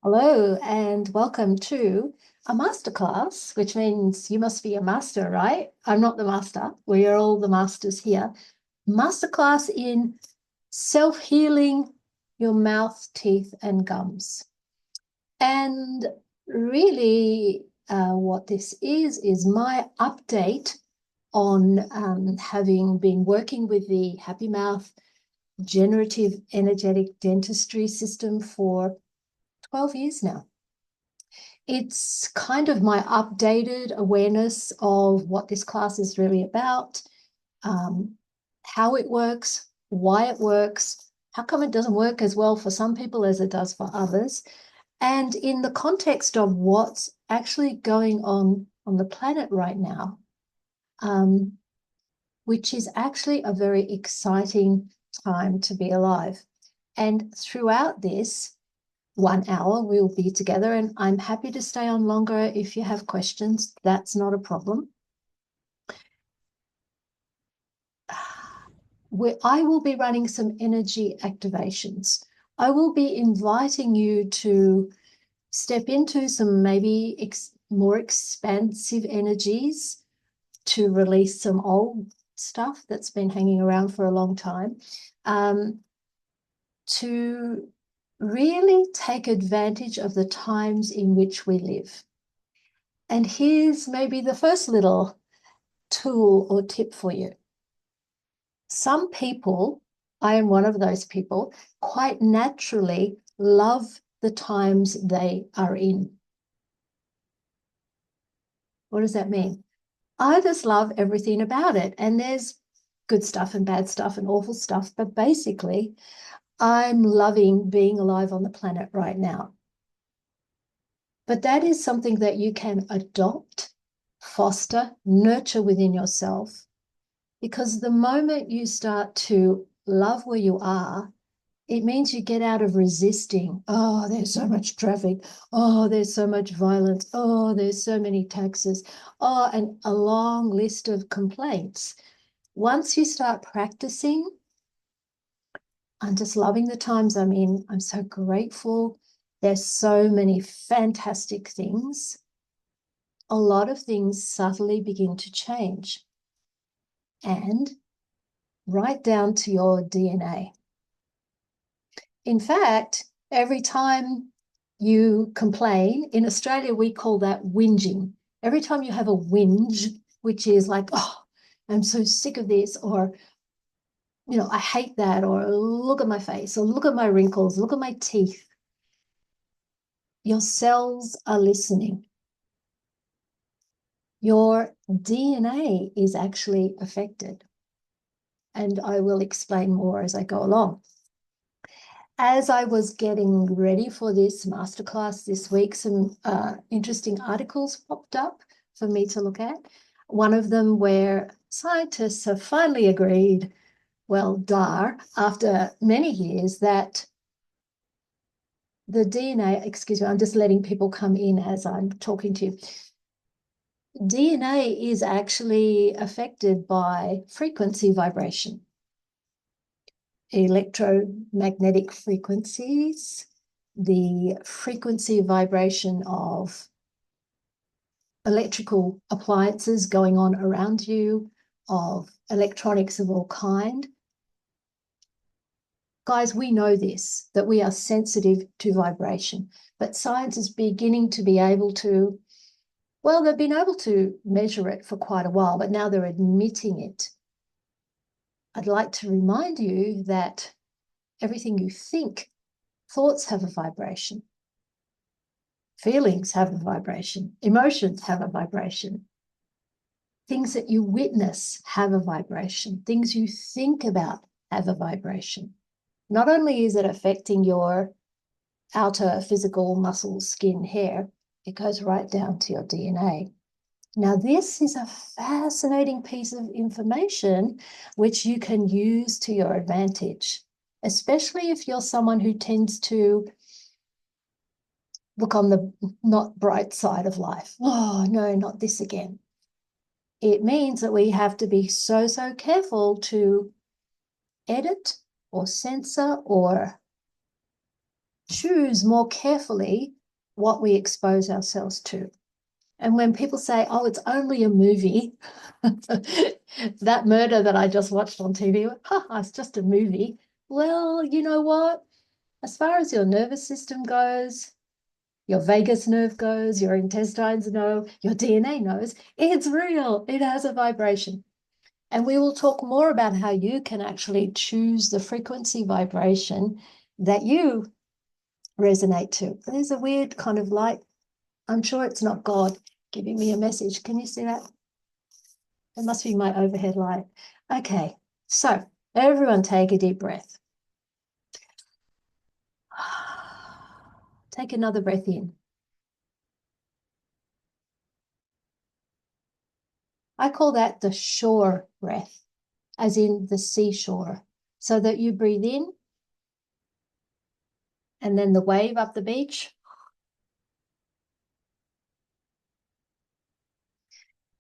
Hello and welcome to a masterclass, which means you must be a master, right? I'm not the master. We are all the masters here. Masterclass in self-healing your mouth, teeth, and gums. And really, what this is my update on having been working with the Happy Mouth Generative Energetic Dentistry system for 12 years now. It's kind of my updated awareness of what this class is really about, um, how it works, why it works, how come it doesn't work as well for some people as it does for others, and in the context of what's actually going on the planet right now, um, which is actually a very exciting time to be alive. And throughout this, 1 hour we'll be together, and I'm happy to stay on longer if you have questions. That's not a problem. I will be running some energy activations. I will be inviting you to step into some maybe more expansive energies to release some old stuff that's been hanging around for a long time, to really take advantage of the times in which we live. And here's maybe the first little tool or tip for you. Some people, I am one of those people, quite naturally love the times they are in. What does that mean? I just love everything about it. And there's good stuff and bad stuff and awful stuff. But basically, I'm loving being alive on the planet right now. But that is something that you can adopt, foster, nurture within yourself. Because the moment you start to love where you are, it means you get out of resisting. Oh, there's so much traffic. Oh, there's so much violence. Oh, there's so many taxes. Oh, and a long list of complaints. Once you start practicing, I'm just loving the times I'm in. I'm so grateful. There's so many fantastic things. A lot of things subtly begin to change. And right down to your DNA. In fact, every time you complain, in Australia, we call that whinging. Every time you have a whinge, which is like, oh, I'm so sick of this, or, I hate that, or look at my face, or look at my wrinkles, look at my teeth. Your cells are listening. Your DNA is actually affected. And I will explain more as I go along. As I was getting ready for this masterclass this week, some interesting articles popped up for me to look at. One of them where scientists have finally agreed, well, after many years, that the DNA, excuse me, I'm just letting people come in as I'm talking to you. DNA is actually affected by frequency vibration. Electromagnetic frequencies, the frequency vibration of electrical appliances going on around you, of electronics of all kind. Guys, we know this, that we are sensitive to vibration, but science is beginning to be able to, well, they've been able to measure it for quite a while, but now they're admitting it. I'd like to remind you that everything you think, thoughts have a vibration. Feelings have a vibration. Emotions have a vibration. Things that you witness have a vibration. Things you think about have a vibration. Not only is it affecting your outer physical muscles, skin, hair, it goes right down to your DNA. Now, this is a fascinating piece of information which you can use to your advantage, especially if you're someone who tends to look on the not bright side of life. Oh, no, not this again. It means that we have to be so, so careful to edit or censor or choose more carefully what we expose ourselves to. And when people say, oh, it's only a movie, that murder that I just watched on TV, it's just a movie. Well, you know what? As far as your nervous system goes, your vagus nerve goes, your intestines know, your DNA knows, it's real. It has a vibration. And we will talk more about how you can actually choose the frequency vibration that you resonate to. There's a weird kind of light. I'm sure it's not God giving me a message. Can you see that? It must be my overhead light. Okay, so everyone take a deep breath. Take another breath in. I call that the shore breath, as in the seashore, so that you breathe in and then the wave up the beach.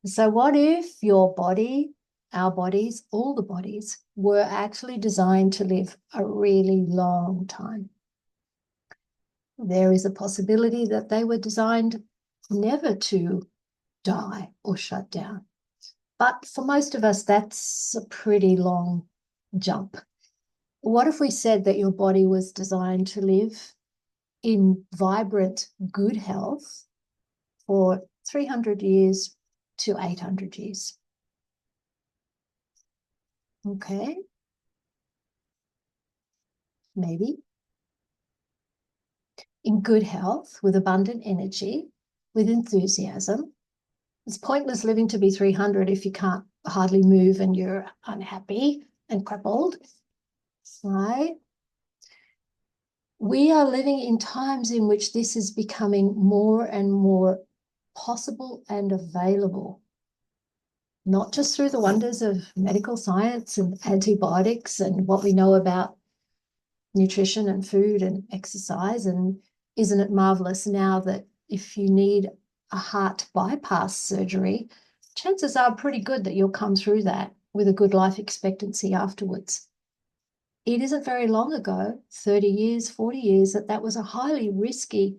So what if your body, our bodies, all the bodies were actually designed to live a really long time? There is a possibility that they were designed never to die or shut down. But for most of us, that's a pretty long jump. What if we said that your body was designed to live in vibrant, good health for 300 years to 800 years? Okay, maybe. In good health, with abundant energy, with enthusiasm. It's pointless living to be 300 if you can't hardly move and you're unhappy and crippled, right? We are living in times in which this is becoming more and more possible and available, not just through the wonders of medical science and antibiotics and what we know about nutrition and food and exercise. And isn't it marvelous now that if you need a heart bypass surgery, chances are pretty good that you'll come through that with a good life expectancy afterwards. It isn't very long ago, 30 years, 40 years, that was a highly risky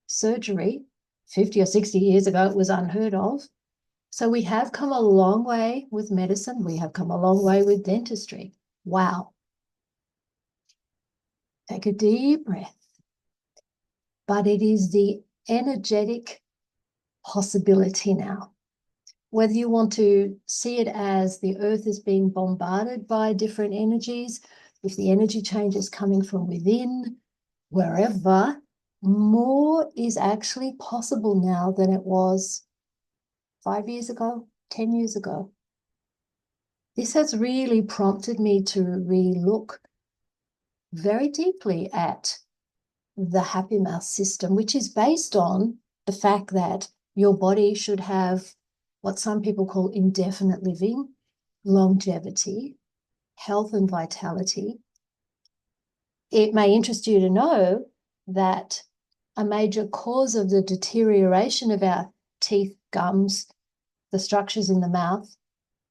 surgery. 50 or 60 years ago, it was unheard of. So we have come a long way with medicine. We have come a long way with dentistry. Wow. Take a deep breath. But it is the energetic possibility now. Whether you want to see it as the earth is being bombarded by different energies, if the energy change is coming from within, wherever, more is actually possible now than it was 5 years ago, 10 years ago. This has really prompted me to relook very deeply at the happy mouth system, which is based on the fact that your body should have what some people call indefinite living, longevity, health and vitality. It may interest you to know that a major cause of the deterioration of our teeth, gums, the structures in the mouth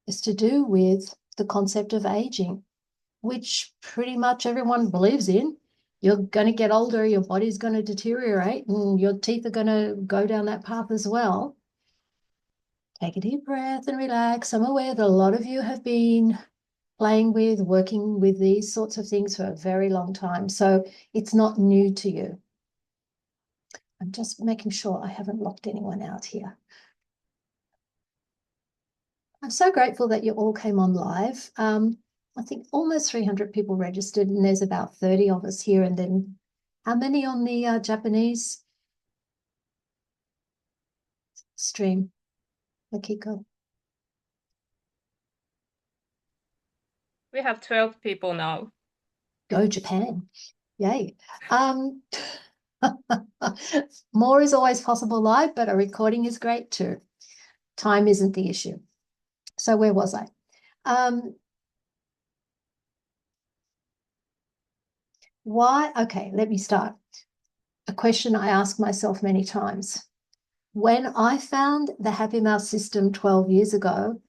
is to do with the concept of aging, which pretty much everyone believes in. You're going to get older, your body's going to deteriorate, and your teeth are going to go down that path as well. Take a deep breath and relax. I'm aware that a lot of you have been playing with, working with these sorts of things for a very long time, so it's not new to you. I'm just making sure I haven't locked anyone out here. I'm so grateful that you all came on live. I think almost 300 people registered, and there's about 30 of us here. And then how many on the Japanese stream, Akiko? We have 12 people now. Go Japan. Yay. More is always possible live, but a recording is great too. Time isn't the issue. So where was I? Why? Okay, let me start. A question I ask myself many times. When I found the Happy Mouth system 12 years ago,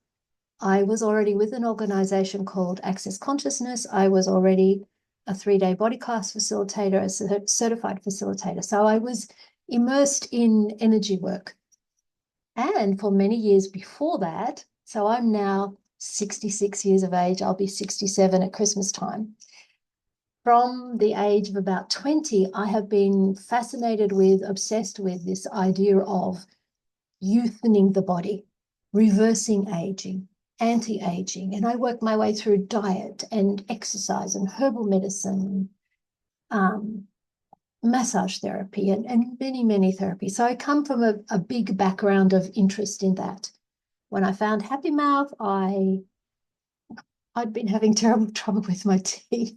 I was already with an organization called Access Consciousness. I was already a 3-day body class facilitator, a certified facilitator. So I was immersed in energy work. And for many years before that, so I'm now 66 years of age, I'll be 67 at Christmas time. From the age of about 20, I have been fascinated with, obsessed with this idea of youthening the body, reversing aging, anti-aging. And I work my way through diet and exercise and herbal medicine, massage therapy, and many, many therapies. So I come from a big background of interest in that. When I found Happy Mouth, I'd been having terrible trouble with my teeth.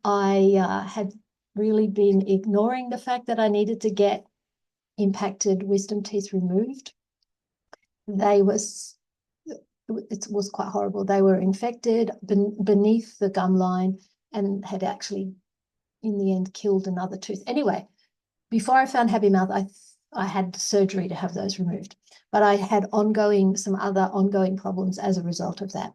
I had really been ignoring the fact that I needed to get impacted wisdom teeth removed. It was quite horrible. They were infected beneath the gum line and had actually, in the end, killed another tooth. Anyway, before I found Happy Mouth, I had surgery to have those removed, but I had some other ongoing problems as a result of that.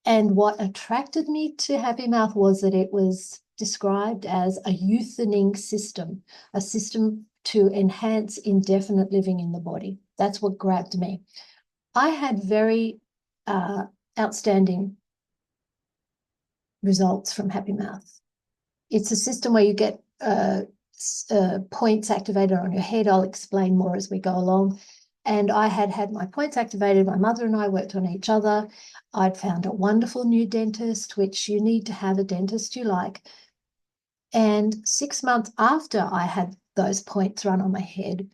And what attracted me to Happy Mouth was that it was described as a youthening system, a system to enhance indefinite living in the body. That's what grabbed me. I had very outstanding results from Happy Mouth. It's a system where you get points activated on your head. I'll explain more as we go along. And I had my points activated. My mother and I worked on each other. I'd found a wonderful new dentist, which you need to have a dentist you like. And 6 months after I had those points run on my head,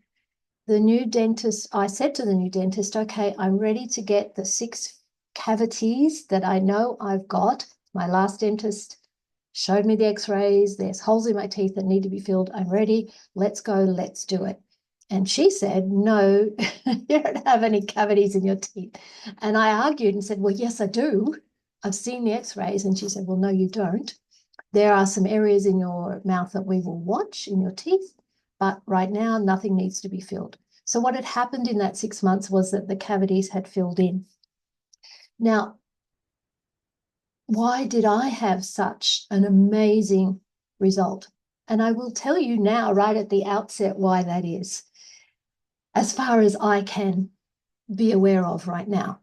I said to the new dentist, okay, I'm ready to get the 6 cavities that I know I've got. My last dentist showed me the x-rays. There's holes in my teeth that need to be filled. I'm ready. Let's go. Let's do it. And she said, no, you don't have any cavities in your teeth. And I argued and said, well, yes, I do. I've seen the x-rays. And she said, well, no, you don't. There are some areas in your mouth that we will watch in your teeth, but right now nothing needs to be filled. So what had happened in that 6 months was that the cavities had filled in. Now, why did I have such an amazing result? And I will tell you now, right at the outset, why that is, as far as I can be aware of right now.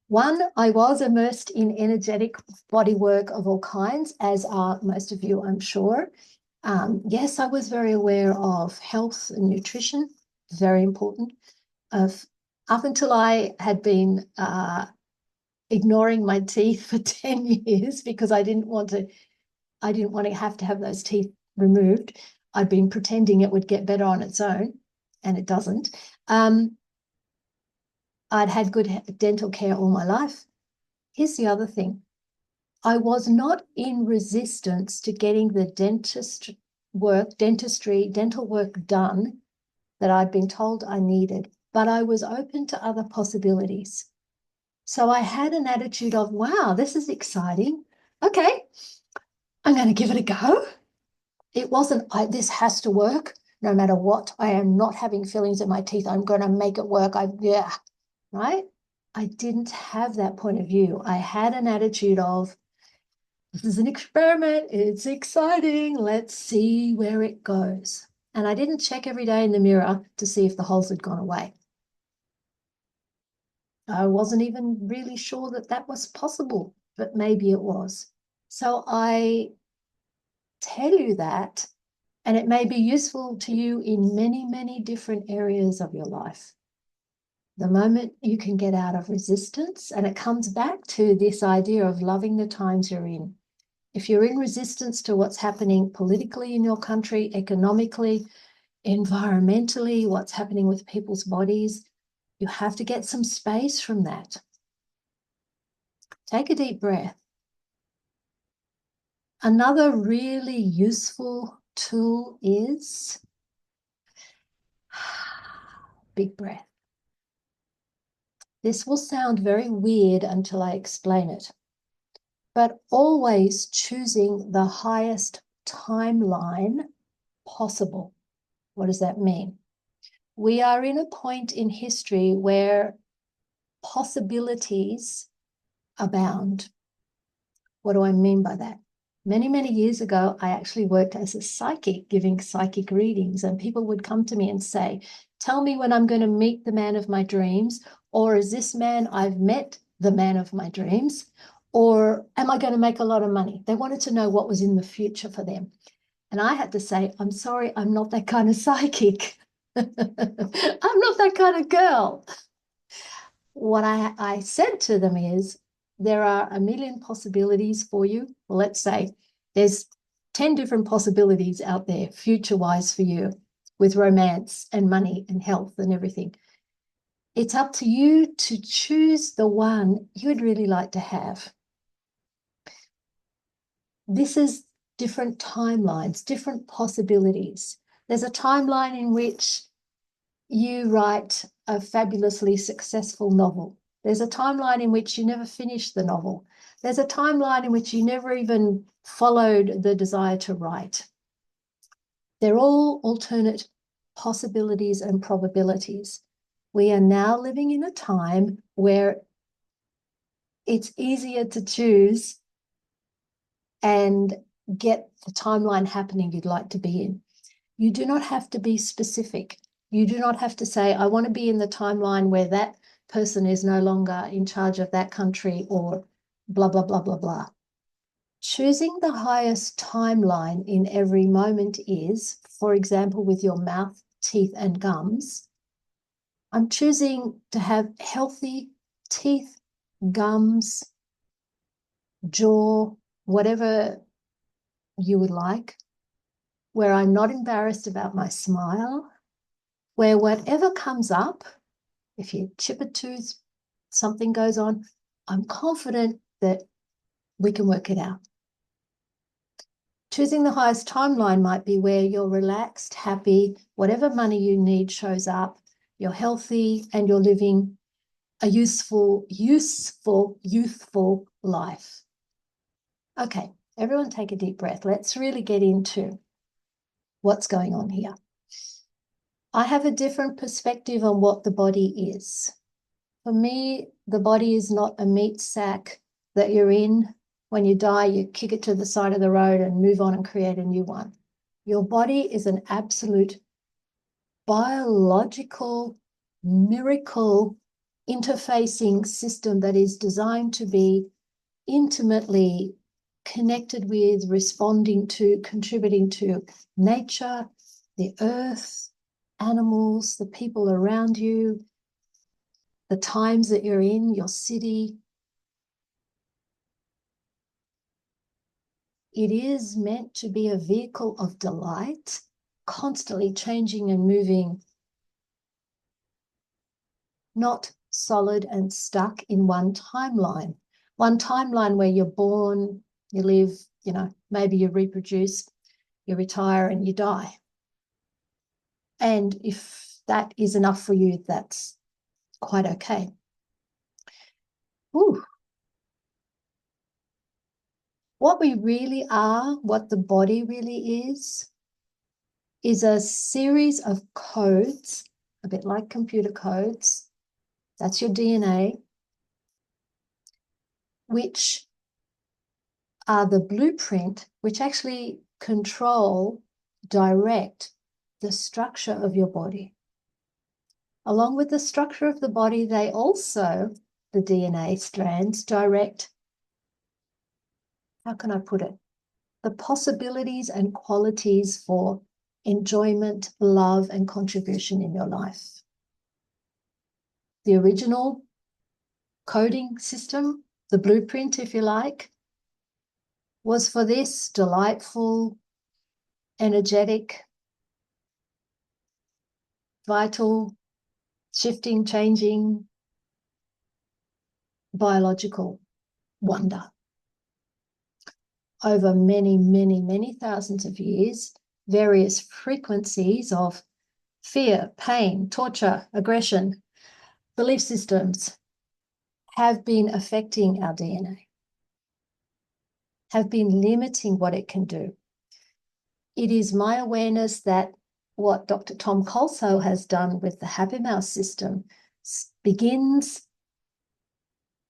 One, I was immersed in energetic body work of all kinds, as are most of you, I'm sure. Yes, I was very aware of health and nutrition, very important. Up until I had been ignoring my teeth for 10 years because I didn't want to have those teeth removed. I'd been pretending it would get better on its own, and it doesn't. I'd had good dental care all my life. Here's the other thing. I was not in resistance to getting the dental work done that I'd been told I needed, but I was open to other possibilities. So I had an attitude of, wow, this is exciting. Okay, I'm going to give it a go. It wasn't, this has to work no matter what. I am not having fillings in my teeth. I'm going to make it work. Right? I didn't have that point of view. I had an attitude of, this is an experiment. It's exciting. Let's see where it goes. And I didn't check every day in the mirror to see if the holes had gone away. I wasn't even really sure that that was possible, but maybe it was. So I tell you that, and it may be useful to you in many, many different areas of your life. The moment you can get out of resistance, and it comes back to this idea of loving the times you're in. If you're in resistance to what's happening politically in your country, economically, environmentally, what's happening with people's bodies, you have to get some space from that. Take a deep breath. Another really useful tool is big breath. This will sound very weird until I explain it, but always choosing the highest timeline possible. What does that mean? We are in a point in history where possibilities abound. What do I mean by that? Many, many years ago, I actually worked as a psychic, giving psychic readings, and people would come to me and say, tell me when I'm going to meet the man of my dreams, or is this man I've met the man of my dreams, or am I going to make a lot of money? They wanted to know what was in the future for them. And I had to say, I'm sorry, I'm not that kind of psychic. I'm not that kind of girl. What I said to them is, there are a million possibilities for you. Well, let's say there's 10 different possibilities out there, future-wise for you, with romance and money and health and everything. It's up to you to choose the one you'd really like to have. This is different timelines, different possibilities. There's a timeline in which you write a fabulously successful novel. There's a timeline in which you never finished the novel. There's a timeline in which you never even followed the desire to write. They're all alternate possibilities and probabilities. We are now living in a time where it's easier to choose and get the timeline happening you'd like to be in. You do not have to be specific. You do not have to say, I want to be in the timeline where that person is no longer in charge of that country, or blah, blah, blah, blah, blah. Choosing the highest timeline in every moment is, for example, with your mouth, teeth, and gums, I'm choosing to have healthy teeth, gums, jaw, whatever you would like, where I'm not embarrassed about my smile, where whatever comes up, if you chip a tooth, something goes on, I'm confident that we can work it out. Choosing the highest timeline might be where you're relaxed, happy, whatever money you need shows up, you're healthy, and you're living a useful, youthful life. Okay, everyone take a deep breath. Let's really get into what's going on here. I have a different perspective on what the body is. For me, the body is not a meat sack that you're in. When you die, you kick it to the side of the road and move on and create a new one. Your body is an absolute biological miracle interfacing system that is designed to be intimately connected with, responding to, contributing to nature, the earth, animals, the people around you, the times that you're in, your city. It is meant to be a vehicle of delight, constantly changing and moving, not solid and stuck in one timeline. One timeline where you're born, you live, maybe you reproduce, you retire and you die. And if that is enough for you, that's quite okay. Ooh. What we really are, what the body really is a series of codes, a bit like computer codes. That's your DNA, which are the blueprint, which actually control, direct the structure of your body. Along with the structure of the body, they also, the DNA strands, direct, how can I put it, the possibilities and qualities for enjoyment, love, and contribution in your life. The original coding system, the blueprint, if you like, was for this delightful, energetic, vital, shifting, changing, biological wonder. Over many, many, many thousands of years, various frequencies of fear, pain, torture, aggression, belief systems have been affecting our DNA, have been limiting what it can do. It is my awareness that what Dr. Tom Colso has done with the Happy Mouse system begins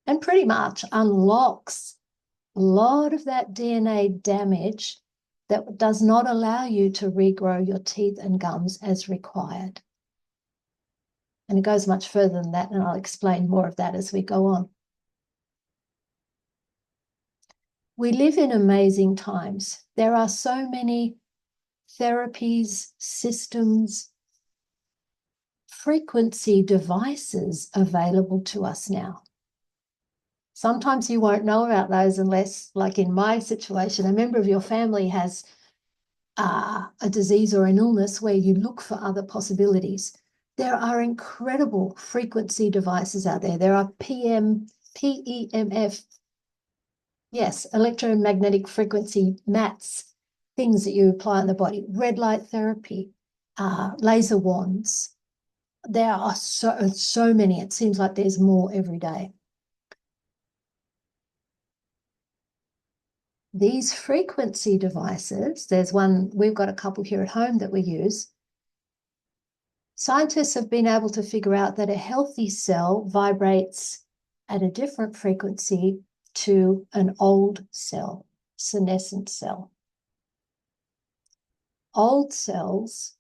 and pretty much unlocks lot of that DNA damage that does not allow you to regrow your teeth and gums as required. And it goes much further than that, and I'll explain more of that as we go on. We live in amazing times. There are so many therapies, systems, frequency devices available to us now. Sometimes you won't know about those unless, like in my situation, a member of your family has a disease or an illness where you look for other possibilities. There are incredible frequency devices out there. There are PEMF, yes, electromagnetic frequency mats, things that you apply on the body, red light therapy, laser wands. There are so many. It seems like there's more every day. These frequency devices, there's one, we've got a couple here at home that we use. Scientists have been able to figure out that a healthy cell vibrates at a different frequency to an old cell, senescent cell. Old cells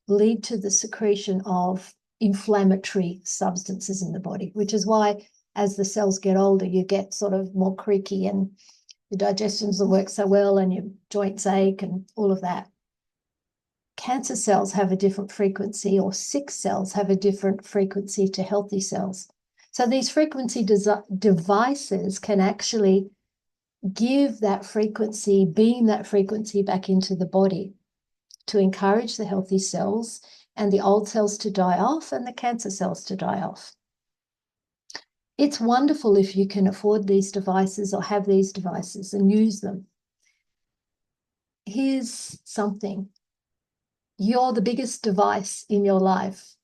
lead to the secretion of inflammatory substances in the body, which is why as the cells get older, you get sort of more creaky and your digestion doesn't work so well and your joints ache and all of that. Cancer cells have a different frequency, or sick cells have a different frequency to healthy cells. So these frequency devices can actually give that frequency, beam that frequency back into the body to encourage the healthy cells and the old cells to die off and the cancer cells to die off. It's wonderful if you can afford these devices or have these devices and use them. Here's something. You're the biggest device in your life.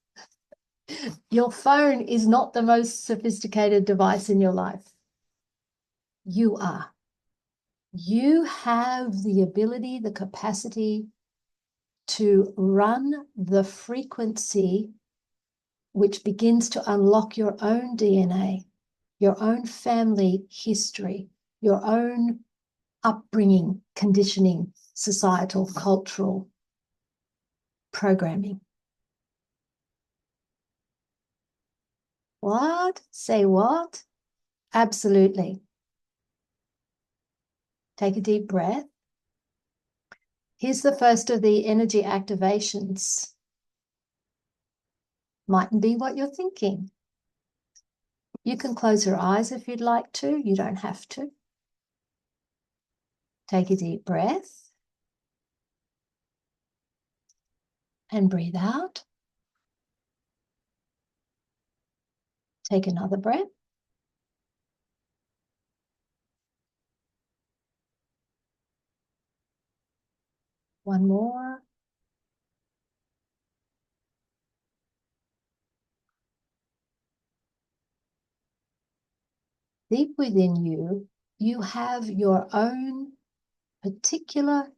Your phone is not the most sophisticated device in your life. You are. You have the ability, the capacity to run the frequency which begins to unlock your own DNA, your own family history, your own upbringing, conditioning, societal, cultural programming. What? Say what? Absolutely. Take a deep breath. Here's the first of the energy activations. Mightn't be what you're thinking. You can close your eyes if you'd like to. You don't have to. Take a deep breath and breathe out. Take another breath. One more. Deep within you, you have your own particular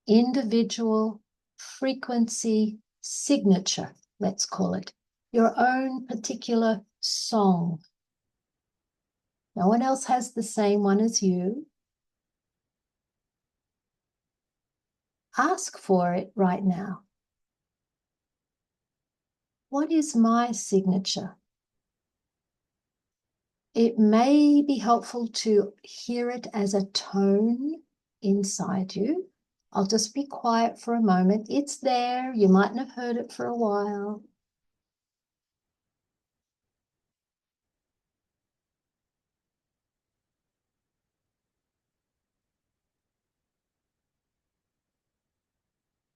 individual frequency signature, let's call it. Your own particular song. No one else has the same one as you. Ask for it right now. What is my signature? It may be helpful to hear it as a tone inside you. I'll just be quiet for a moment. It's there. You mightn't have heard it for a while.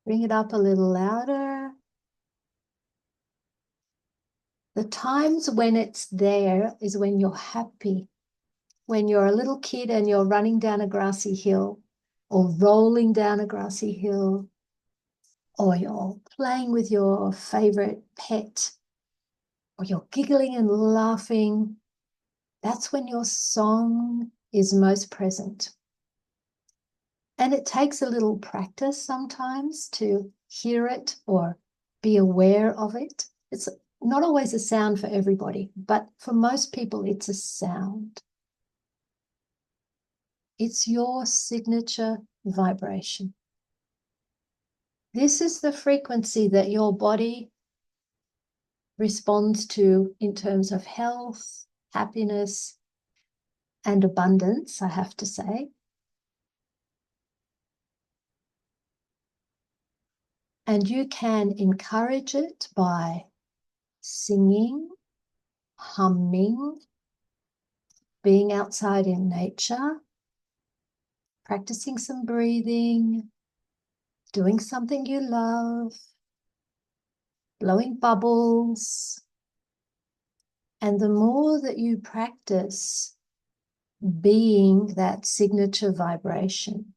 Bring it up a little louder. The times when it's there is when you're happy, when you're a little kid and you're running down a grassy hill or rolling down a grassy hill, or you're playing with your favorite pet, or you're giggling and laughing. That's when your song is most present. And it takes a little practice sometimes to hear it or be aware of it. It's not always a sound for everybody, but for most people, it's a sound. It's your signature vibration. This is the frequency that your body responds to in terms of health, happiness, and abundance, I have to say. And you can encourage it by singing, humming, being outside in nature, practicing some breathing, doing something you love, blowing bubbles. And the more that you practice being that signature vibration,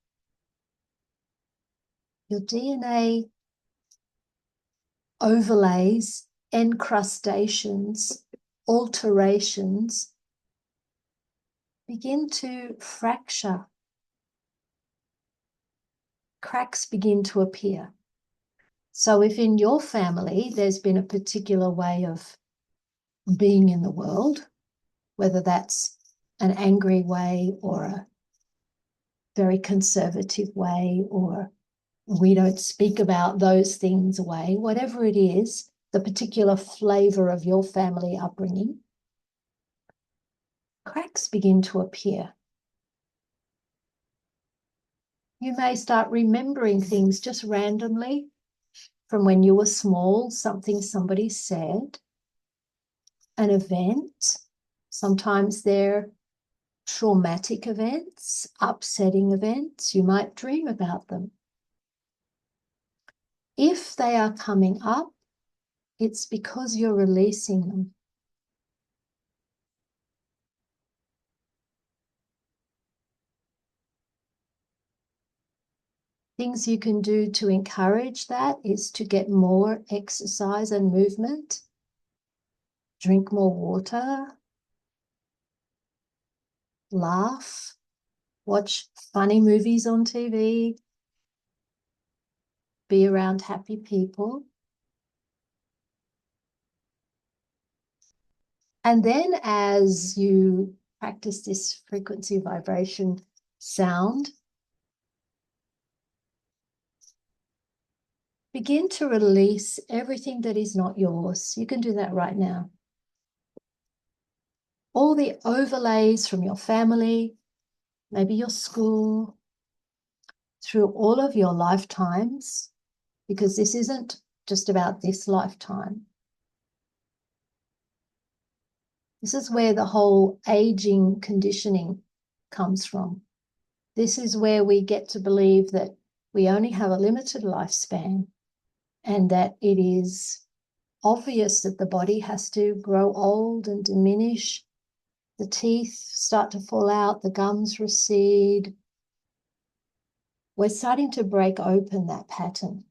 your DNA overlays, encrustations, alterations begin to fracture. Cracks begin to appear. So if in your family there's been a particular way of being in the world, whether that's an angry way or a very conservative way, or we don't speak about those things way, whatever it is, the particular flavor of your family upbringing, cracks begin to appear. You may start remembering things just randomly from when you were small, something somebody said, an event. Sometimes they're traumatic events, upsetting events. You might dream about them. If they are coming up, it's because you're releasing them. Things you can do to encourage that is to get more exercise and movement, drink more water, laugh, watch funny movies on TV, be around happy people. And then as you practice this frequency vibration sound, begin to release everything that is not yours. You can do that right now. All the overlays from your family, maybe your school, through all of your lifetimes, because this isn't just about this lifetime. This is where the whole aging conditioning comes from. This is where we get to believe that we only have a limited lifespan and that it is obvious that the body has to grow old and diminish, the teeth start to fall out, the gums recede. We're starting to break open that pattern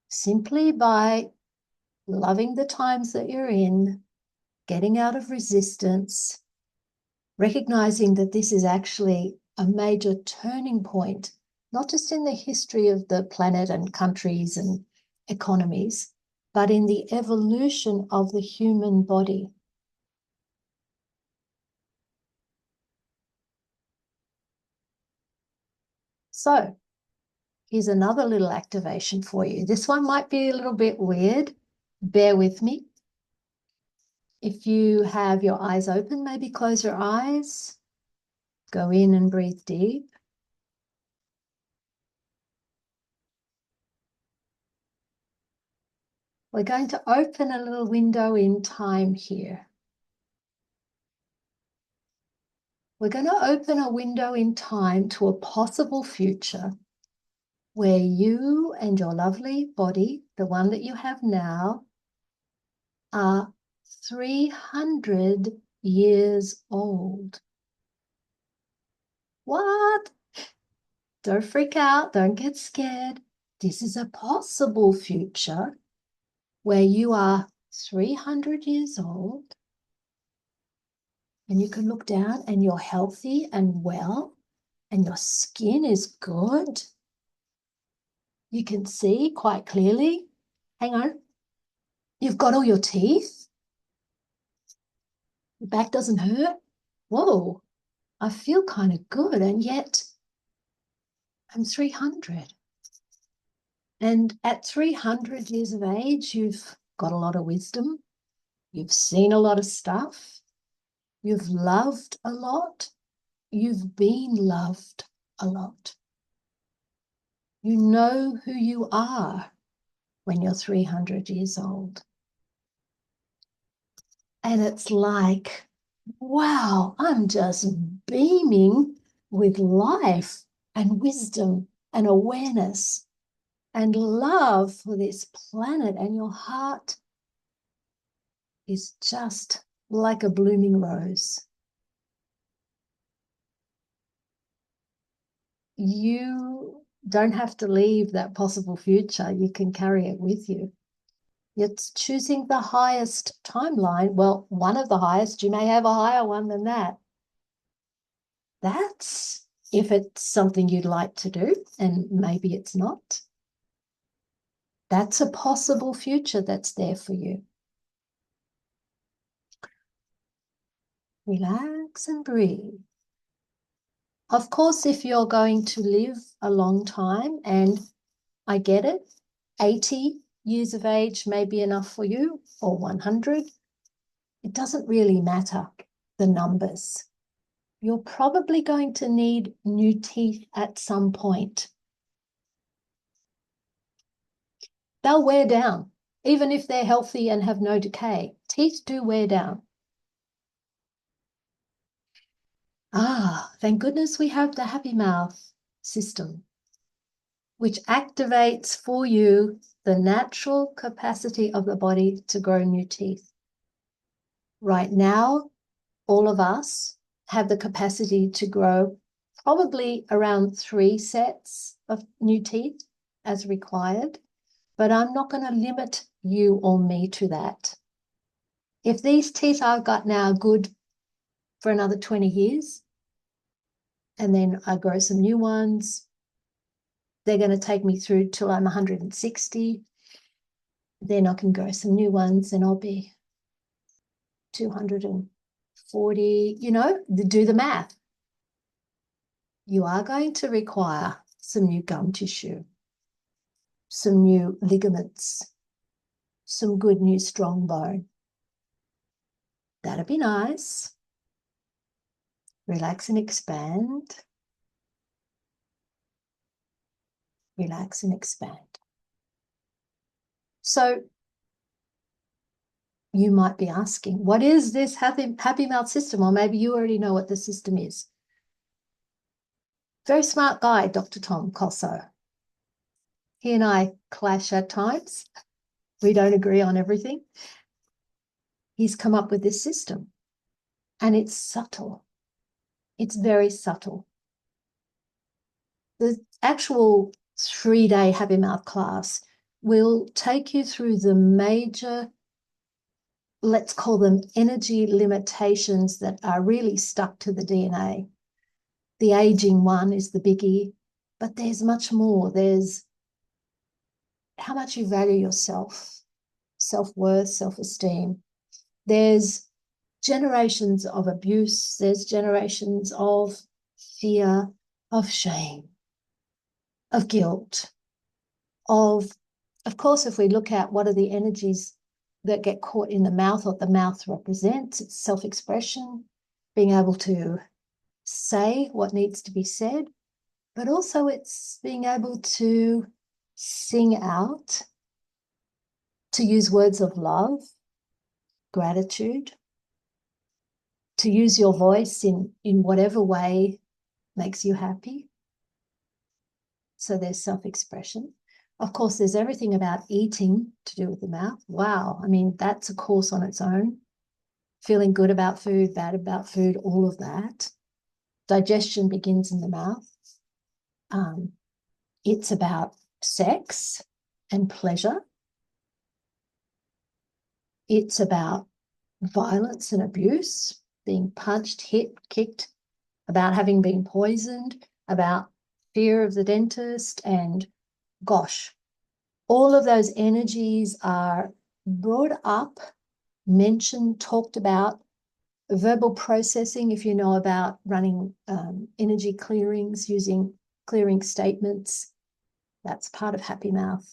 simply by loving the times that you're in, getting out of resistance, recognizing that this is actually a major turning point, not just in the history of the planet and countries and economies, but in the evolution of the human body. So here's another little activation for you. This one might be a little bit weird. Bear with me. If you have your eyes open, maybe close your eyes. Go in and breathe deep. We're going to open a little window in time here. We're going to open a window in time to a possible future where you and your lovely body, the one that you have now, are 300 years old. What? Don't freak out. Don't get scared. This is a possible future where you are 300 years old and you can look down and you're healthy and well and your skin is good. You can see quite clearly. Hang on. You've got all your teeth. Your back doesn't hurt. Whoa. I feel kind of good, and yet I'm 300. And at 300 years of age, you've got a lot of wisdom. You've seen a lot of stuff. You've loved a lot. You've been loved a lot. You know who you are when you're 300 years old. And it's like, wow, I'm just beaming with life and wisdom and awareness and love for this planet. And your heart is just like a blooming rose. You don't have to leave that possible future. You can carry it with you. It's choosing the highest timeline. Well, one of the highest. You may have a higher one than that. That's if it's something you'd like to do, and maybe it's not. That's a possible future that's there for you. Relax and breathe. Of course, if you're going to live a long time, and I get it, 80 years of age may be enough for you, or 100. It doesn't really matter, the numbers. You're probably going to need new teeth at some point. They'll wear down, even if they're healthy and have no decay. Teeth do wear down. Thank goodness we have the happy mouth system, which activates for you the natural capacity of the body to grow new teeth. Right now, all of us have the capacity to grow probably around 3 sets of new teeth as required, but I'm not going to limit you or me to that. If these teeth I've got now are good for another 20 years, and then I grow some new ones, they're going to take me through till I'm 160. Then I can grow some new ones and I'll be 240, do the math. You are going to require some new gum tissue, some new ligaments, some good new strong bone. That'd be nice. Relax and expand. Relax and expand. So you might be asking, what is this happy mouth system? Or maybe you already know what the system is. Very smart guy, Dr. Tom Cosso. He and I clash at times. We don't agree on everything. He's come up with this system, and it's subtle. It's very subtle. The actual 3-day happy mouth class will take you through the major, let's call them energy limitations that are really stuck to the DNA. The aging one is the biggie, but there's much more. There's how much you value yourself, self-worth, self-esteem. There's generations of abuse. There's generations of fear, of shame, of guilt, of course, if we look at what are the energies that get caught in the mouth, what the mouth represents, it's self-expression, being able to say what needs to be said, but also it's being able to sing out, to use words of love, gratitude, to use your voice in whatever way makes you happy. So there's self-expression. Of course, there's everything about eating to do with the mouth. Wow. I mean, that's a course on its own. Feeling good about food, bad about food, all of that. Digestion begins in the mouth. It's about sex and pleasure. It's about violence and abuse, being punched, hit, kicked, about having been poisoned, about fear of the dentist, and gosh, all of those energies are brought up, mentioned, talked about verbal processing, if you know about running energy clearings using clearing statements, that's part of Happy Mouth.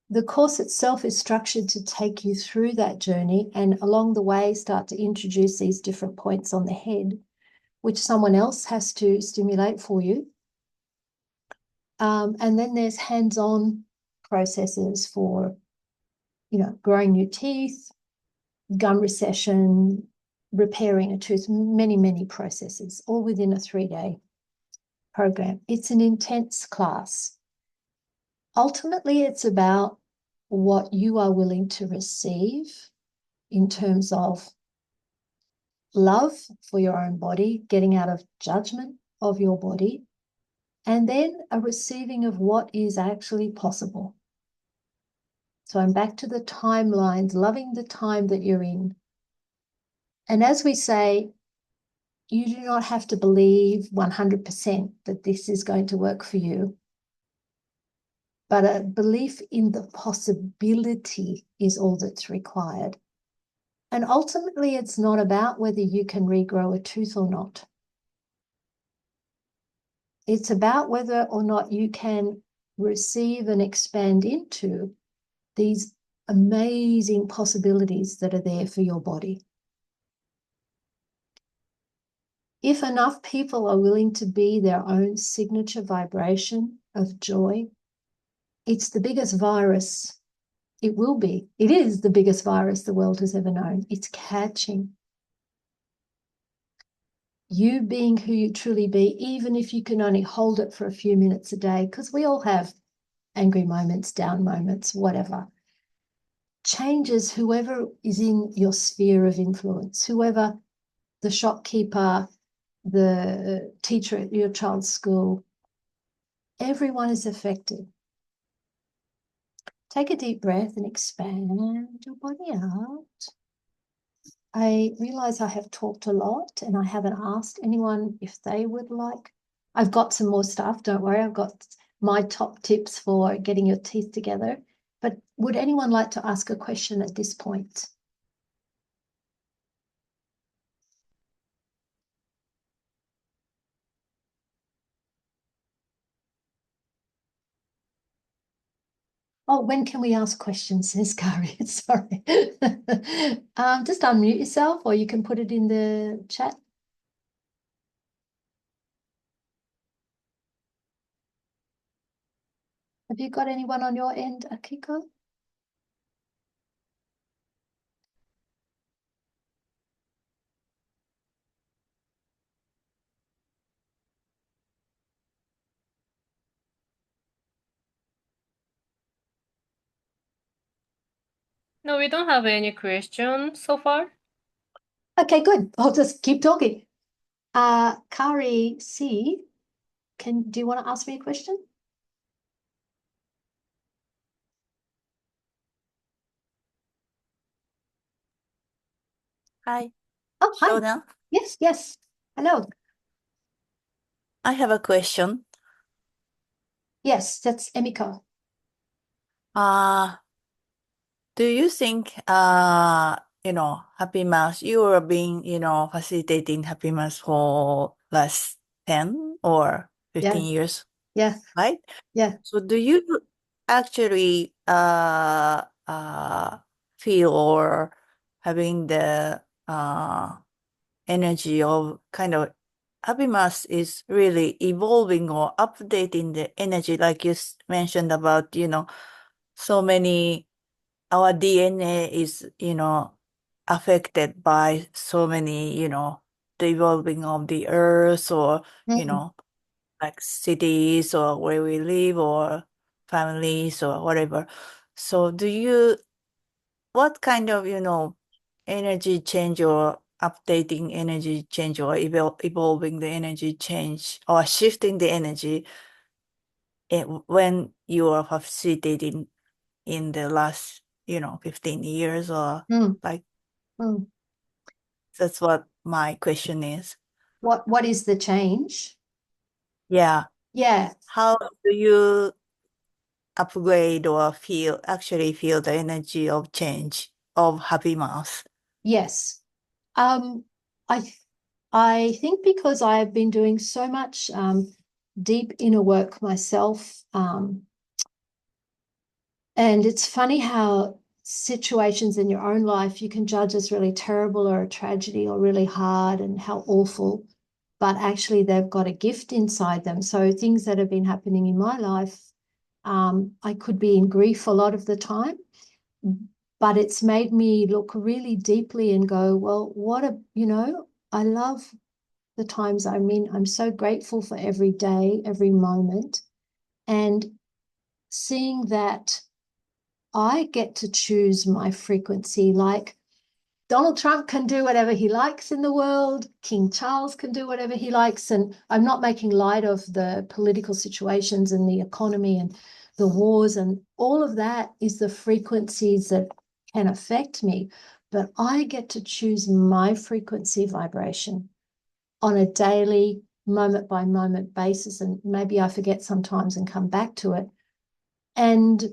The course itself is structured to take you through that journey, and along the way start to introduce these different points on the head, which someone else has to stimulate for you. And then there's hands-on processes for, growing new teeth, gum recession, repairing a tooth, many, many processes, all within a 3-day program. It's an intense class. Ultimately, it's about what you are willing to receive in terms of love for your own body, getting out of judgment of your body, and then a receiving of what is actually possible. So I'm back to the timelines, loving the time that you're in. And as we say, you do not have to believe 100% that this is going to work for you, but a belief in the possibility is all that's required. And ultimately, it's not about whether you can regrow a tooth or not. It's about whether or not you can receive and expand into these amazing possibilities that are there for your body. If enough people are willing to be their own signature vibration of joy, it's the biggest virus. It will be. It is the biggest virus the world has ever known. It's catching. You being who you truly be, even if you can only hold it for a few minutes a day, because we all have angry moments, down moments, whatever, changes whoever is in your sphere of influence, whoever the shopkeeper, the teacher at your child's school, everyone is affected. Take a deep breath and expand your body out. I realize I have talked a lot and I haven't asked anyone if they would like. I've got some more stuff, don't worry. I've got my top tips for getting your teeth together. But would anyone like to ask a question at this point? Oh, when can we ask questions, says Kari. Sorry. Just unmute yourself or you can put it in the chat. Have you got anyone on your end, Akiko? No, we don't have any question so far. Okay, good. I'll just keep talking. Kari C, do you want to ask me a question? Hi, Oh, hi. Shauna. Yes, yes. Hello. I have a question. Yes, that's Emiko. Uh, do you think, Happy Mass, you are being, facilitating Happy Mass for last 10 or Yeah, 15 years, yeah, right? yeah. So do you actually feel or having the energy of kind of Happy Mass is really evolving or updating the energy, like you mentioned about, so many, our DNA is, affected by so many, the evolving of the earth or, Mm. like cities or where we live or families or whatever. So what kind of, energy change or updating energy change or evolving the energy change or shifting the energy when you are facilitating in the last, 15 years or Mm. like, Mm. that's what my question is. What is the change? Yeah. Yeah, How do you upgrade or actually feel the energy of change of Happy Mouth? yes. I I think because I've been doing so much deep inner work myself, and it's funny how situations in your own life you can judge as really terrible or a tragedy or really hard and how awful, but actually they've got a gift inside them. So things that have been happening in my life, I could be in grief a lot of the time, but it's made me look really deeply and go, well, I love the times I'm in. I'm so grateful for every day, every moment, and seeing that I get to choose my frequency. Like Donald Trump can do whatever he likes in the world, King Charles can do whatever he likes, and I'm not making light of the political situations and the economy and the wars, and all of that is the frequencies that can affect me, but I get to choose my frequency vibration on a daily, moment by moment basis, and maybe I forget sometimes and come back to it. And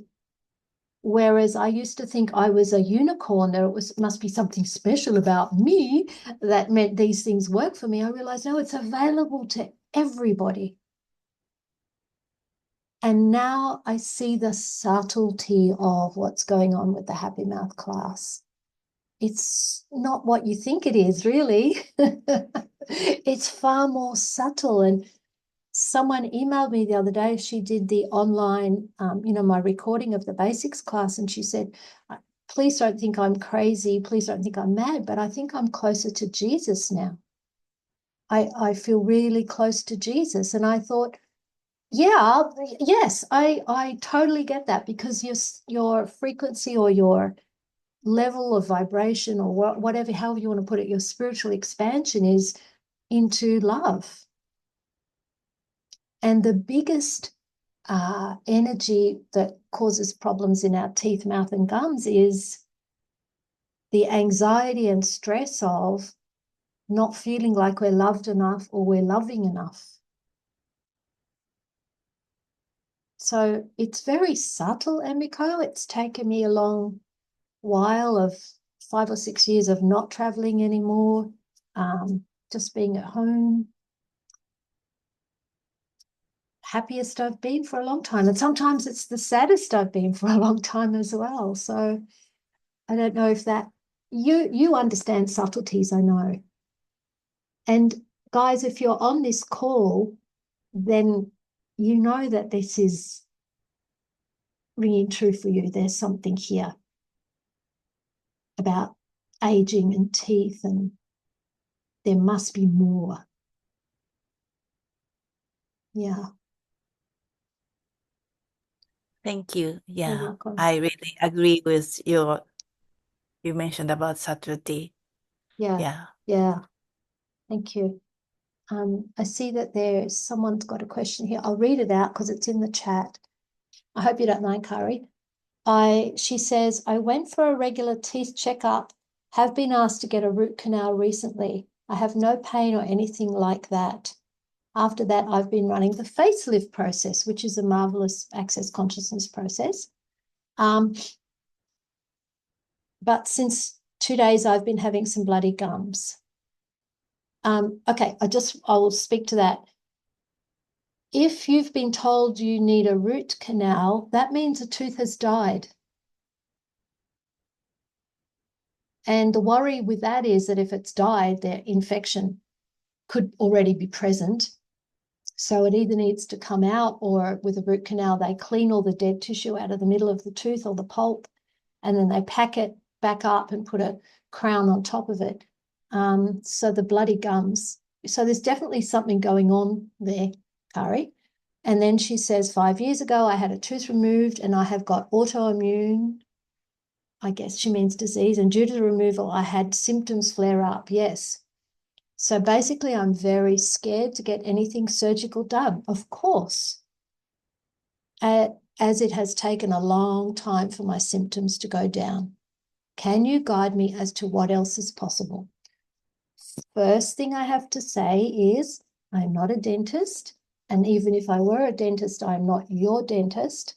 whereas I used to think I was a unicorn, there must be something special about me that meant these things work for me, I realized, no, it's available to everybody. And now I see the subtlety of what's going on with the Happy Mouth class. It's not what you think it is, really. It's far more subtle. And someone emailed me the other day. She did the online, my recording of the basics class, and she said, please don't think I'm crazy. Please don't think I'm mad, but I think I'm closer to Jesus now. I feel really close to Jesus. And I thought, yeah, yes, I totally get that, because your frequency or your level of vibration or whatever, however you want to put it, your spiritual expansion is into love. And the biggest energy that causes problems in our teeth, mouth, and gums is the anxiety and stress of not feeling like we're loved enough or we're loving enough. So it's very subtle, Emiko. It's taken me a long while of 5 or 6 years of not traveling anymore, just being at home. Happiest I've been for a long time. And sometimes it's the saddest I've been for a long time as well. So I don't know if that, you understand subtleties, I know. And guys, if you're on this call, then you know that this is ringing true for you. There's something here about aging and teeth, and there must be more. Yeah. Thank you. You're Yeah, welcome. I really agree with you mentioned about subtlety. Yeah. Yeah. Thank you. I see that someone's got a question here. I'll read it out because it's in the chat. I hope you don't mind, Kari. She says, I went for a regular teeth checkup, have been asked to get a root canal recently. I have no pain or anything like that. After that, I've been running the facelift process, which is a marvelous access consciousness process. But since 2 days, I've been having some bloody gums. Okay, I'll speak to that. If you've been told you need a root canal, that means a tooth has died. And the worry with that is that if it's died, the infection could already be present. So it either needs to come out, or with a root canal, they clean all the dead tissue out of the middle of the tooth or the pulp, and then they pack it back up and put a crown on top of it. So the bloody gums. So there's definitely something going on there, Kari. And then she says, 5 years ago, I had a tooth removed and I have got autoimmune, I guess she means disease, and due to the removal, I had symptoms flare up. Yes. So basically, I'm very scared to get anything surgical done, of course, as it has taken a long time for my symptoms to go down. Can you guide me as to what else is possible? First thing I have to say is I'm not a dentist. And even if I were a dentist, I'm not your dentist.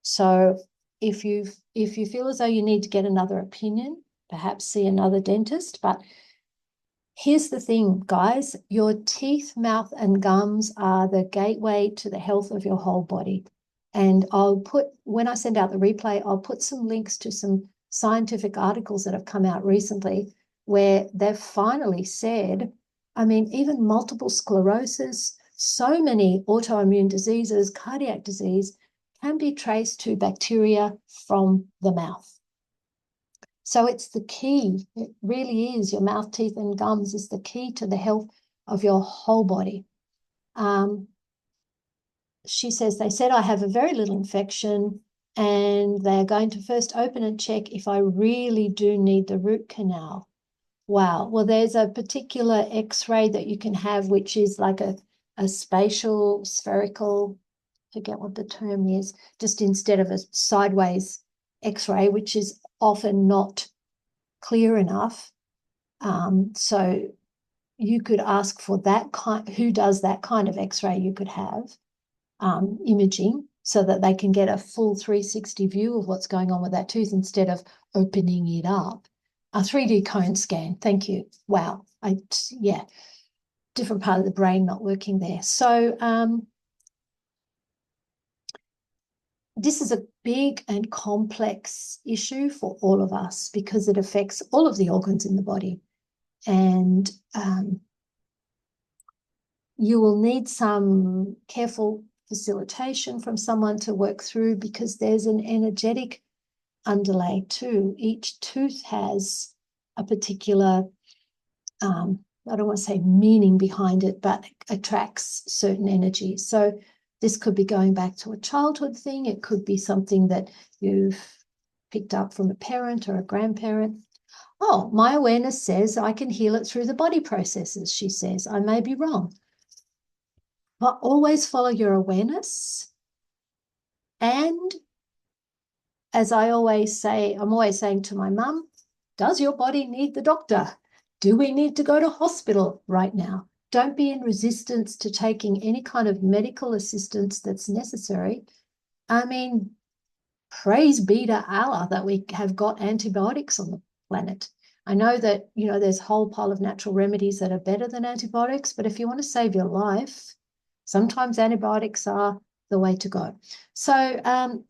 So if you feel as though you need to get another opinion, perhaps see another dentist. But Here's the thing, guys. Your teeth, mouth, and gums are the gateway to the health of your whole body. And when I send out the replay, I'll put some links to some scientific articles that have come out recently where they've finally said, I mean, even multiple sclerosis, so many autoimmune diseases, cardiac disease can be traced to bacteria from the mouth. So it's the key. It really is. Your mouth, teeth, and gums is the key to the health of your whole body. She says, they said I have a very little infection and they're going to first open and check if I really do need the root canal. Wow. Well, there's a particular X-ray that you can have, which is like a spatial, spherical, forget what the term is, just instead of a sideways X-ray, which is often not clear enough. So you could ask for that kind, who does that kind of X-ray you could have, imaging, so that they can get a full 360 view of what's going on with that tooth instead of opening it up. A 3D cone scan, thank you. Wow, yeah, different part of the brain not working there. So this is a big and complex issue for all of us because it affects all of the organs in the body. And you will need some careful facilitation from someone to work through because there's an energetic underlay too. Each tooth has a particular, I don't want to say meaning behind it, but attracts certain energy. So this could be going back to a childhood thing. It could be something that you've picked up from a parent or a grandparent. Oh, my awareness says I can heal it through the body processes, she says. I may be wrong. But always follow your awareness. And as I always say, I'm always saying to my mum, does your body need the doctor? Do we need to go to hospital right now? Don't be in resistance to taking any kind of medical assistance that's necessary. I mean, praise be to Allah that we have got antibiotics on the planet. I know that, you know, there's a whole pile of natural remedies that are better than antibiotics, but if you want to save your life, sometimes antibiotics are the way to go. So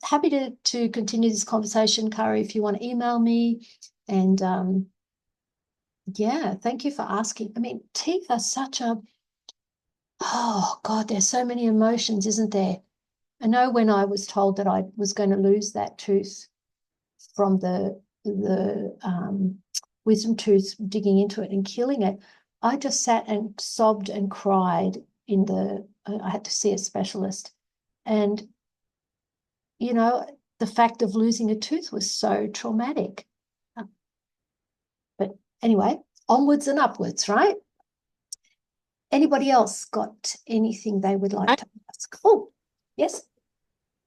happy to continue this conversation, Kari, if you want to email me. And yeah, thank you for asking. I mean, teeth are such a, oh God, there's so many emotions, isn't there? I know when I was told that I was going to lose that tooth from the wisdom tooth, digging into it and killing it, I just sat and sobbed and cried I had to see a specialist. And, you know, the fact of losing a tooth was so traumatic. But anyway, onwards and upwards, right? Anybody else got anything they would like to ask? Oh, yes.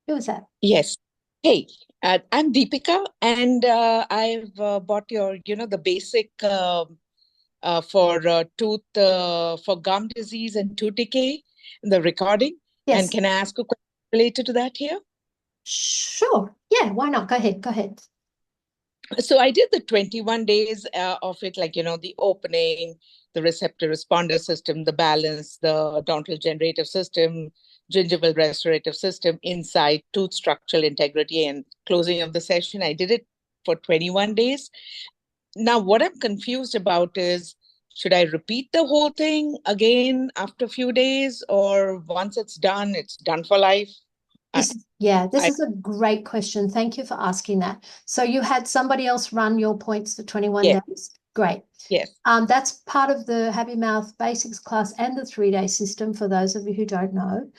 Who was that? Yes. Hey, I'm Deepika, and I've bought your, the basic for tooth, for gum disease and tooth decay, the recording. Yes. And can I ask a question related to that here? Sure. Yeah, why not? Go ahead. Go ahead. So I did the 21 days of it, like, the opening, the receptor responder system, the balance, the odontal generative system, gingival restorative system, insight, tooth structural integrity, and closing of the session. I did it for 21 days. Now, what I'm confused about is, should I repeat the whole thing again after a few days, or once it's done for life? This is a great question. Thank you for asking that. So you had somebody else run your points for 21 days? Great. Yes. That's part of the Happy Mouth Basics class and the 3-day system for those of you who don't know.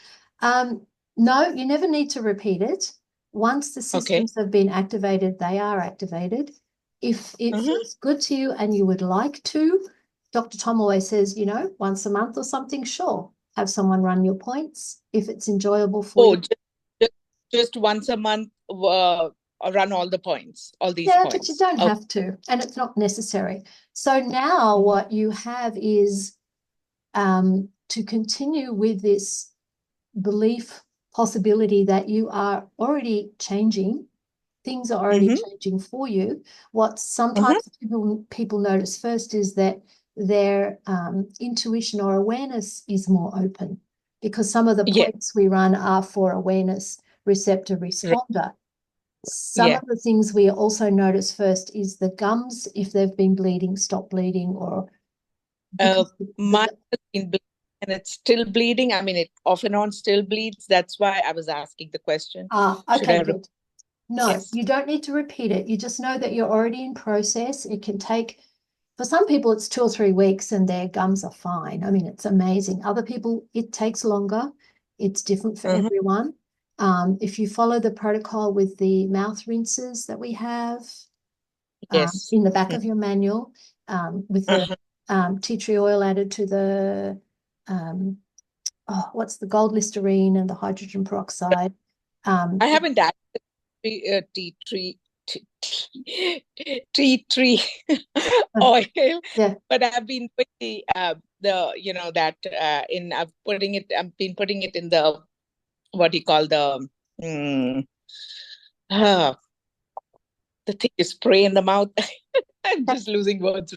No, you never need to repeat it. Once the systems have been activated, they are activated. If it feels good to you and you would like to, Dr. Tom always says, once a month or something, sure, have someone run your points if it's enjoyable for you. Just once a month, run all the points, all these points. Yeah, but you don't have to, and it's not necessary. So now what you have is to continue with this belief possibility that you are already changing. Things are already changing for you. What sometimes people notice first is that their intuition or awareness is more open, because some of the Yeah. points we run are for awareness, receptor, responder. Some Yeah. of the things we also notice first is the gums, if they've been bleeding, stop bleeding, or because Mine has been bleeding and it's still bleeding. I mean, it off and on still bleeds. That's why I was asking the question. Should okay, I good. No, Yes. you don't need to repeat it. You just know that you're already in process. It can take, for some people, it's 2 or 3 weeks and their gums are fine. I mean, it's amazing. Other people, it takes longer. It's different for everyone. If you follow the protocol with the mouth rinses that we have Yes. in the back of your manual, with the tea tree oil added to the, what's the gold Listerine and the hydrogen peroxide. I haven't added tea tree oil, Yeah. but I've been putting the that I've been putting it in the what do you call the the thing you spray in the mouth. I'm just losing words.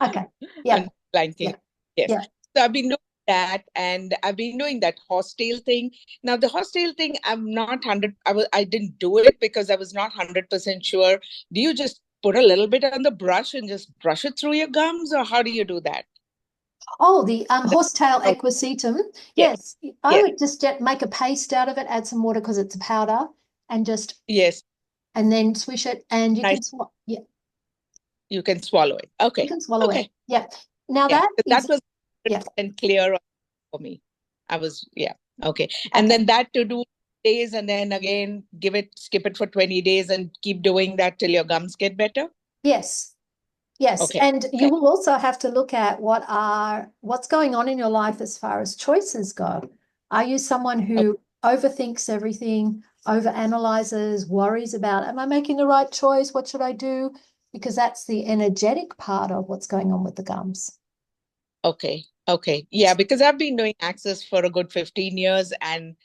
Okay. Yeah. And blanking. Yeah. Yes. Yeah. So I've been doing that, and I've been doing that horsetail thing. Now the horsetail thing, I'm not 100. I didn't do it because I was not 100% sure. Do you just put a little bit on the brush and just brush it through your gums, or how do you do that? Oh, the horsetail equisetum. Yes. I Yes. would just make a paste out of it, add some water because it's a powder, and just Yes. and then swish it, and you Nice. can You can swallow it. Okay. you can swallow Okay. it. Yeah. Now Yeah. that That was yeah. clear for me. I was okay. And then that to do days, and then again skip it for 20 days and keep doing that till your gums get better. Yes. Yes. Okay. And you will also have to look at what's going on in your life as far as choices go. Are you someone who overthinks everything, overanalyzes, worries about, am I making the right choice? What should I do? Because that's the energetic part of what's going on with the gums. Okay. Okay. Yeah, because I've been doing Access for a good 15 years, and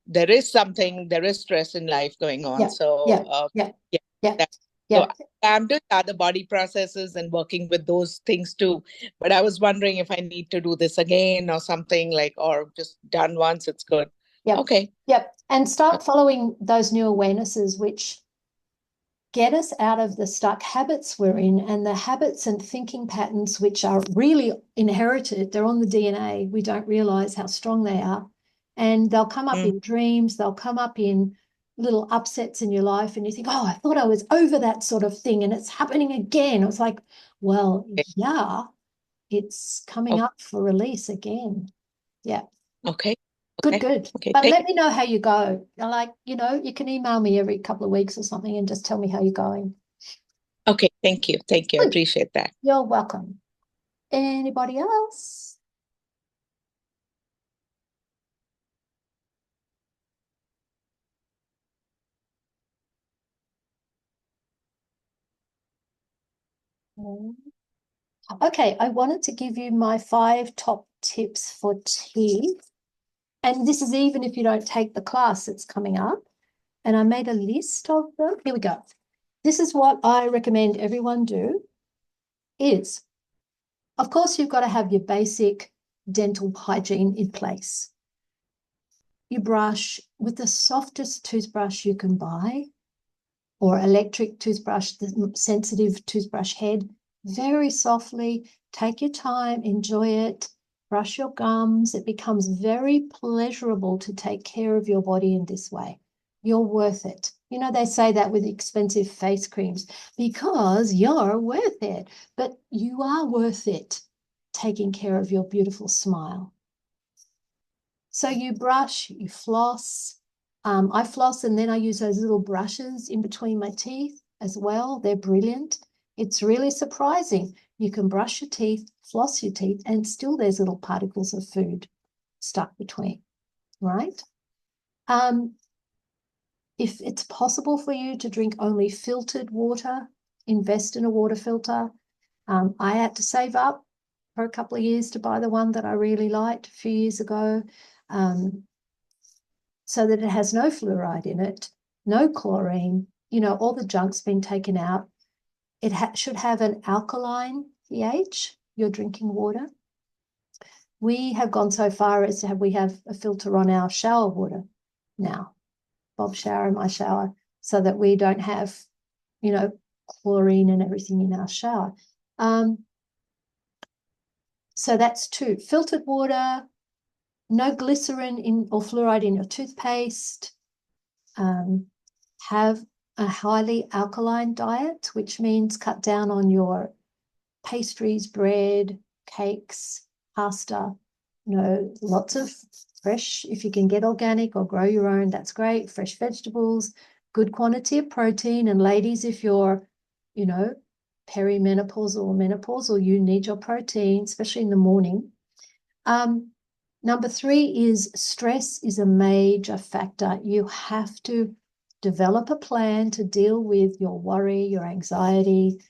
there is stress in life going on. Yeah. So Yeah. So I'm doing other body processes and working with those things too. But I was wondering if I need to do this again or something or just done once, it's good. Yep. Okay. Yep. And start following those new awarenesses, which get us out of the stuck habits we're in, and the habits and thinking patterns, which are really inherited. They're on the DNA. We don't realize how strong they are. And they'll come up in dreams. They'll come up in little upsets in your life. And you think, oh, I thought I was over that sort of thing, and it's happening again. It's like, well, yeah, it's coming up for release again. Yeah. Okay. Good. Okay. But let me know how you go. You can email me every couple of weeks or something and just tell me how you're going. Okay. Thank you. I appreciate that. You're welcome. Anybody else? Okay, I wanted to give you my 5 top tips for teeth. And this is even if you don't take the class that's coming up. And I made a list of them. Here we go. This is what I recommend everyone do is, of course, you've got to have your basic dental hygiene in place. You brush with the softest toothbrush you can buy, or electric toothbrush, the sensitive toothbrush head, very softly. Take your time, enjoy it, brush your gums. It becomes very pleasurable to take care of your body in this way. You're worth it. You know, they say that with expensive face creams, because you're worth it, but you are worth it taking care of your beautiful smile. So you brush, you floss. I floss and then I use those little brushes in between my teeth as well. They're brilliant. It's really surprising. You can brush your teeth, floss your teeth, and still there's little particles of food stuck between, right? If it's possible for you to drink only filtered water, invest in a water filter. I had to save up for a couple of years to buy the one that I really liked a few years ago. So that it has no fluoride in it, no chlorine, all the junk's been taken out. It should have an alkaline pH, your drinking water. We have gone so far as to we have a filter on our shower water now, Bob's shower and my shower, so that we don't have, you know, chlorine and everything in our shower. So that's 2. Filtered water, no glycerin in or fluoride in your toothpaste. Have a highly alkaline diet, which means cut down on your pastries, bread, cakes, pasta, you know, lots of fresh, if you can get organic or grow your own, that's great. Fresh vegetables, good quantity of protein. And ladies, if you're, you know, perimenopausal or menopausal, you need your protein, especially in the morning. Number 3 is stress is a major factor. You have to develop a plan to deal with your worry, your anxiety,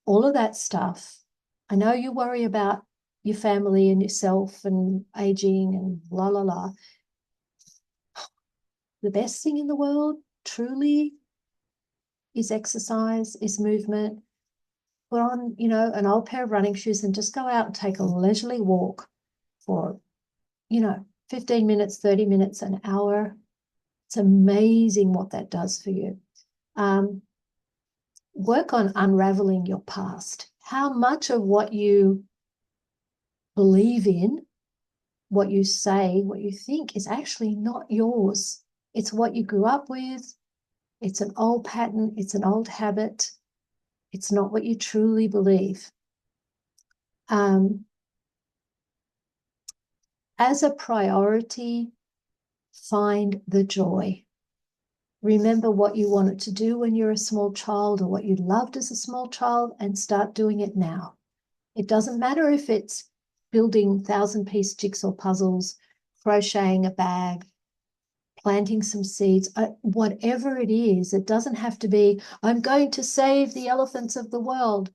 all of that stuff. I know you worry about your family and yourself and aging and la, la, la. The best thing in the world, truly, is exercise, is movement. Put on, you know, an old pair of running shoes and just go out and take a leisurely walk for, you know, 15 minutes, 30 minutes, an hour. It's amazing what that does for you. Work on unraveling your past. How much of what you believe in, what you say, what you think is actually not yours. It's what you grew up with. It's an old pattern. It's an old habit. It's not what you truly believe. As a priority, find the joy. Remember what you wanted to do when you're a small child or what you loved as a small child and start doing it now. It doesn't matter if it's building 1,000-piece jigsaw puzzles, crocheting a bag, planting some seeds, whatever it is. It doesn't have to be, I'm going to save the elephants of the world.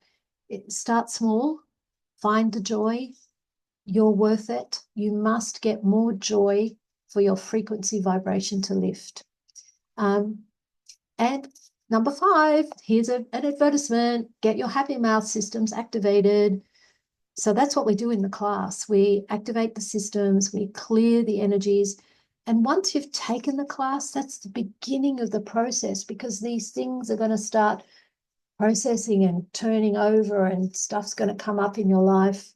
Start small, find the joy. You're worth it. You must get more joy for your frequency vibration to lift. And number 5, here's an advertisement. Get your happy mouth systems activated. So that's what we do in the class. We activate the systems, we clear the energies. And once you've taken the class, that's the beginning of the process, because these things are going to start processing and turning over and stuff's going to come up in your life.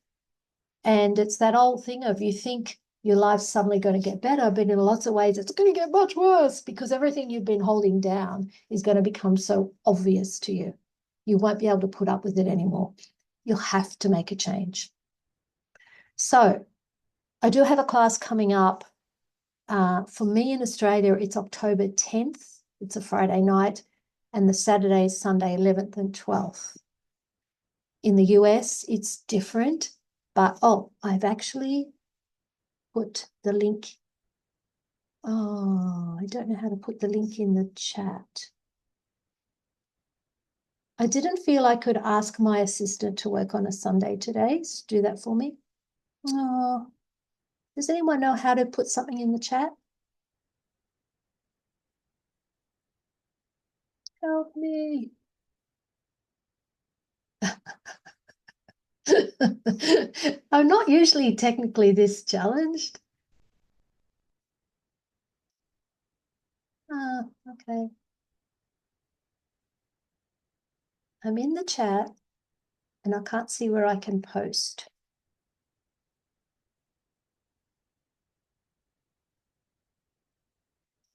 And it's that old thing of you think your life's suddenly going to get better, but in lots of ways it's going to get much worse, because everything you've been holding down is going to become so obvious to you. You won't be able to put up with it anymore. You'll have to make a change. So I do have a class coming up. For me in Australia, it's October 10th. It's a Friday night, and the Saturday is Sunday 11th and 12th. In the US, it's different, but I've actually put the link. I don't know how to put the link in the chat. I didn't feel I could ask my assistant to work on a Sunday today. So do that for me. Does anyone know how to put something in the chat? Help me. I'm not usually technically this challenged. Okay. I'm in the chat and I can't see where I can post.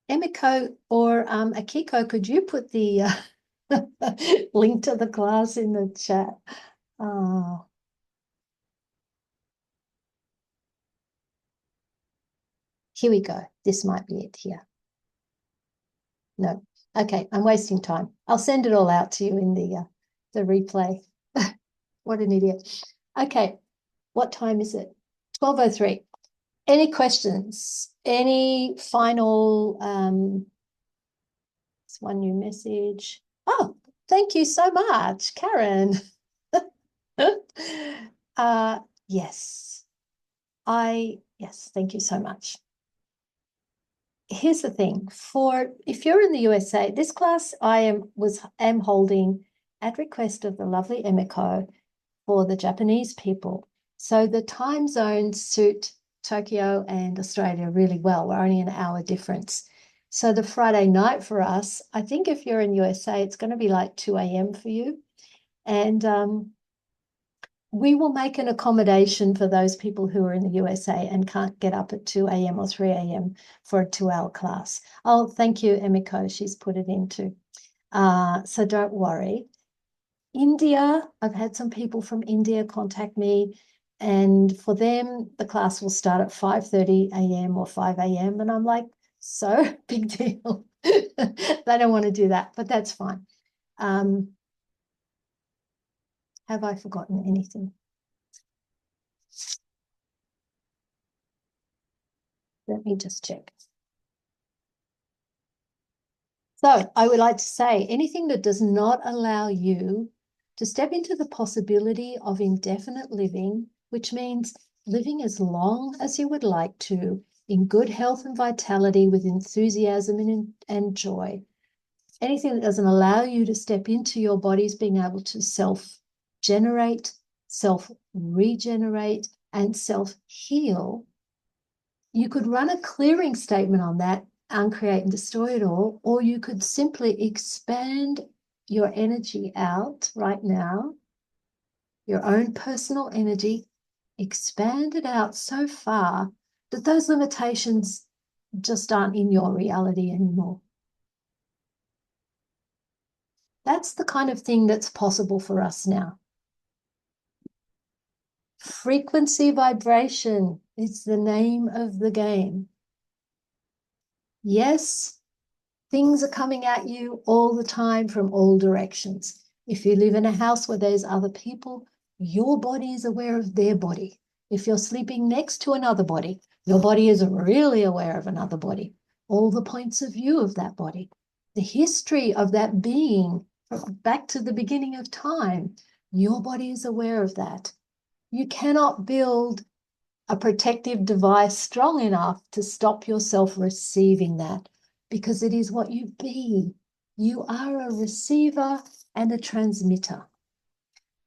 Emiko or Akiko, could you put the link to the class in the chat? Here we go. This might be it here. No. Okay, I'm wasting time. I'll send it all out to you in the replay. What an idiot. Okay, what time is it? 12:03. Any questions? Any final, it's one new message. Oh, thank you so much, Karen. Yes. Yes, thank you so much. Here's the thing, if you're in the USA, this class I am holding at request of the lovely Emiko for the Japanese people. So the time zones suit Tokyo and Australia really well. We're only an hour difference. So the Friday night for us, I think if you're in USA, it's going to be like 2 a.m. for you. And we will make an accommodation for those people who are in the USA and can't get up at 2 a.m. or 3 a.m. for a 2-hour class. Oh, thank you, Emiko. She's put it in too. So don't worry. India, I've had some people from India contact me, and for them, the class will start at 5:30 a.m. or 5 a.m. And I'm like, so big deal. They don't want to do that, but that's fine. Have I forgotten anything? Let me just check. So I would like to say anything that does not allow you to step into the possibility of indefinite living, which means living as long as you would like to, in good health and vitality, with enthusiasm and joy. Anything that doesn't allow you to step into your body's being able to self-generate, self-regenerate, and self-heal, you could run a clearing statement on that, uncreate and destroy it all, or you could simply expand your energy out right now, your own personal energy, expand it out so far that those limitations just aren't in your reality anymore. That's the kind of thing that's possible for us now. Frequency vibration is the name of the game. Yes, things are coming at you all the time from all directions. If you live in a house where there's other people, your body is aware of their body. If you're sleeping next to another body, your body is really aware of another body. All the points of view of that body, the history of that being back to the beginning of time, your body is aware of that. You cannot build a protective device strong enough to stop yourself receiving that, because it is what you be. You are a receiver and a transmitter.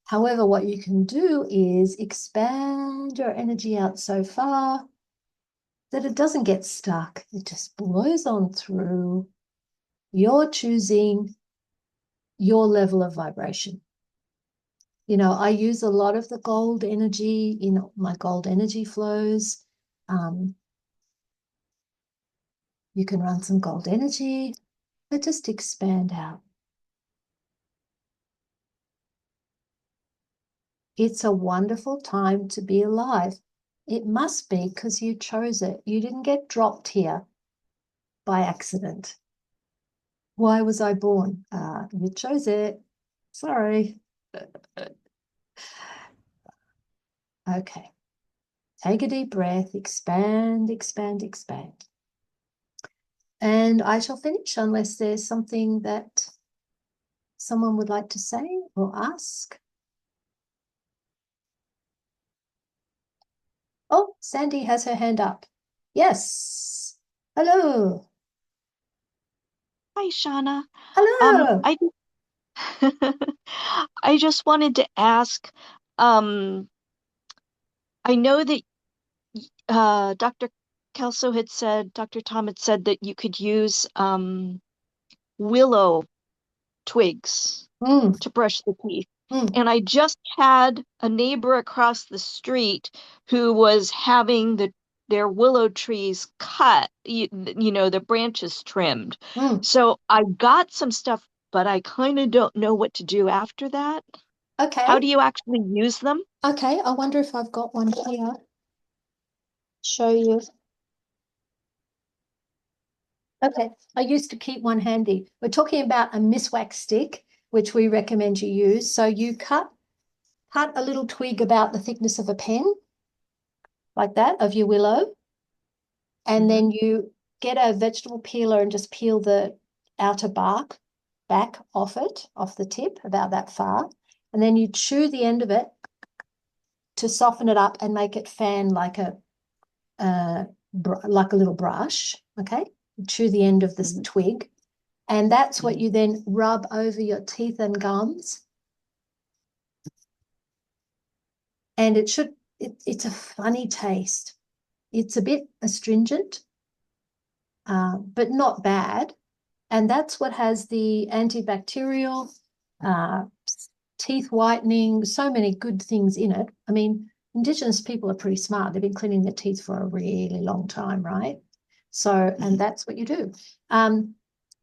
However, what you can do is expand your energy out so far that it doesn't get stuck. It just blows on through. You're choosing your level of vibration. You know, I use a lot of the gold energy in my gold energy flows. You can run some gold energy, but just expand out. It's a wonderful time to be alive. It must be, because you chose it. You didn't get dropped here by accident. Why was I born? You chose it. Sorry. Okay. Take a deep breath, expand, expand, expand. And I shall finish unless there's something that someone would like to say or ask. Oh, Sandy has her hand up. Yes. Hello. Hi, Shauna. Hello. I just wanted to ask, I know that Dr. Kelso had said, Dr. Tom had said that you could use willow twigs to brush the teeth. And I just had a neighbor across the street who was having their willow trees cut, you know, the branches trimmed. So I got some stuff, but I kind of don't know what to do after that. Okay. How do you actually use them? Okay, I wonder if I've got one here. Show you. Okay, I used to keep one handy. We're talking about a miswax stick, which we recommend you use. So you cut a little twig about the thickness of a pen, like that, of your willow. And then you get a vegetable peeler and just peel the outer bark back off it, off the tip, about that far. And then you chew the end of it to soften it up and make it fan like a little brush, okay? Chew the end of this twig, and that's what you then rub over your teeth and gums. And it's a funny taste. It's a bit astringent, but not bad. And that's what has the antibacterial, teeth whitening, so many good things in it. I mean, Indigenous people are pretty smart. They've been cleaning their teeth for a really long time, right? So, and that's what you do.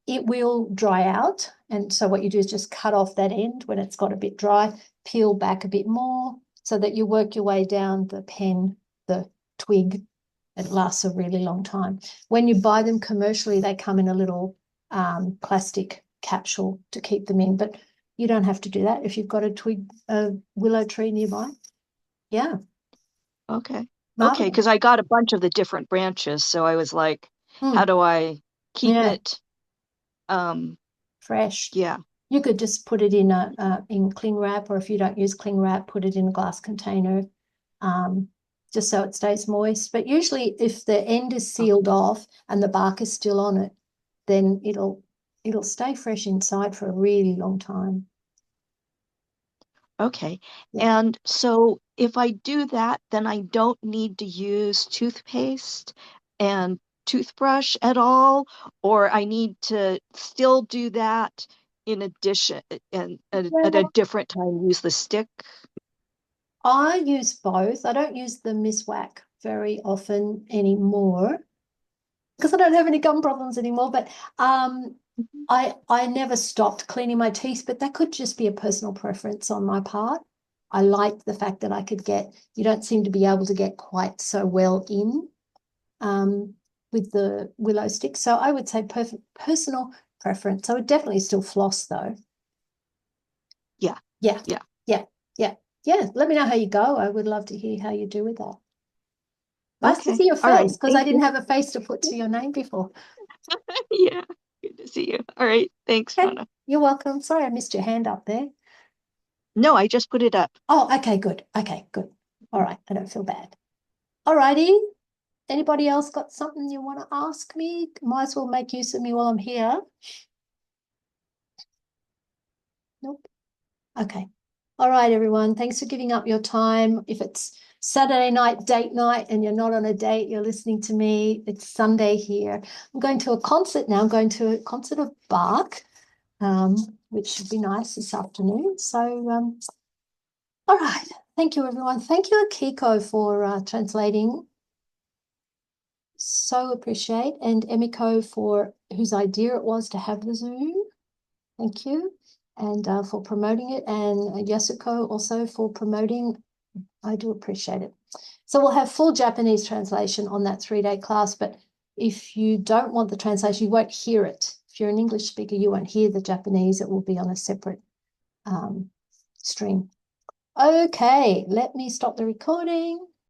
It will dry out. And so what you do is just cut off that end when it's got a bit dry, peel back a bit more so that you work your way down the pen, the twig. It lasts a really long time. When you buy them commercially, they come in a little plastic capsule to keep them in, but you don't have to do that if you've got a willow tree nearby. Yeah. Okay. Marvelous. Okay, because I got a bunch of the different branches, so I was like, how do I keep it fresh? Yeah. You could just put it in in cling wrap, or if you don't use cling wrap, put it in a glass container, just so it stays moist. But usually if the end is sealed off and the bark is still on it, then it'll stay fresh inside for a really long time. Okay. Yeah. And so if I do that, then I don't need to use toothpaste and toothbrush at all, or I need to still do that in addition and at a different time use the stick? I use both. I don't use the Miswak very often anymore because I don't have any gum problems anymore, but I never stopped cleaning my teeth, but that could just be a personal preference on my part. I like the fact that you don't seem to be able to get quite so well in with the willow stick. So I would say personal preference. I would definitely still floss though. Yeah. Yeah. Yeah. Yeah. Yeah. Yeah. Let me know how you go. I would love to hear how you do with that. Nice to see your face, because I didn't have a face to put to your name before. Yeah. Good to see you. All right. Thanks, Okay. Shauna. You're welcome. Sorry, I missed your hand up there. No, I just put it up. Oh, okay, good. Okay, good. All right. I don't feel bad. All righty. Anybody else got something you want to ask me? Might as well make use of me while I'm here. Nope. Okay. All right, everyone. Thanks for giving up your time. If it's Saturday night, date night, and you're not on a date, you're listening to me. It's Sunday here. I'm going to a concert now. I'm going to a concert of Bach, which should be nice this afternoon. So, all right. Thank you, everyone. Thank you, Akiko, for translating. So appreciate. And Emiko, for whose idea it was to have the Zoom. Thank you. And for promoting it. And Yasuko also for promoting. I do appreciate it. So we'll have full Japanese translation on that 3-day class. But if you don't want the translation, you won't hear it. If you're an English speaker, you won't hear the Japanese. It will be on a separate stream. Okay, let me stop the recording.